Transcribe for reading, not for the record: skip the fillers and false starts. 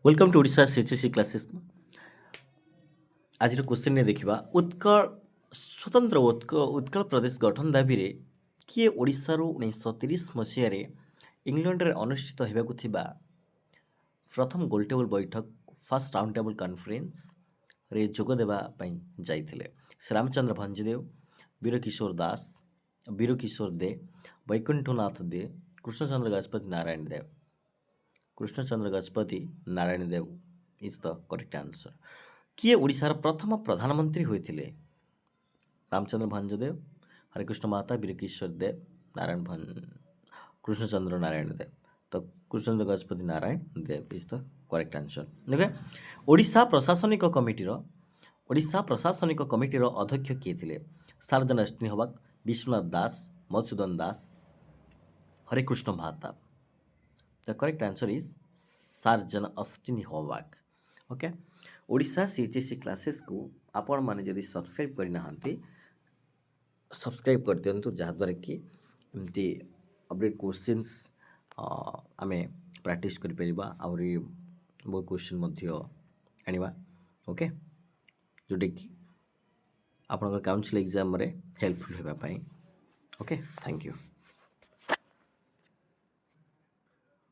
Welcome to Odisha CHSC classes. आज question देखा उत्कल स्वतंत्र उत्कल प्रदेश गठन दाबी रे किए ओडिशार 1930 मसीह इंग्लैंड रे अनुष्ठित होगा प्रथम गोलटेबल बैठक फर्स्ट राउंड टेबल कॉन्फ्रेंस रे जोगदेवा जाइथिले। श्रीरामचंद्र भंजदेव, वीरकिशोर दे, वैकुंठनाथ दे, कृष्णचंद्र गजपति नारायण देव। Krishnachandra Gajapati Narayan Dev is the correct answer. किए ओडिशार प्रथम प्रधानमंत्री होइथिले? रामचंद्र भंजदेव, हरिकृष्ण माता, वीरकिशोर देव, कृष्णचंद्र नारायण देव। तो Krishnachandra Gajapati Narayan Dev is the correct answer. Okay, Odisha प्रशासनिक कमिटीर अध्यक्ष किए थिले? सार्जन अश्विनी Hubback, Biswanath Das, Madhusudan Das, Harekrushna Mahtab. The correct answer is Sir John अश्विनी Hubback. Okay, Odisha CHSC classes को आपण माने जदि सब्सक्राइब करना सब्सक्राइब कर दिंतु, जहाँद्वारा कि एमती अपडेट क्वेश्चंस आमे प्रैक्टिस कर परिबा और बहुत क्वेश्चन आनिबा। ओके, जोटा कि आपनकर काउंसिल एग्जाम रे हेल्पफुल हेबा पई। Okay, thank you.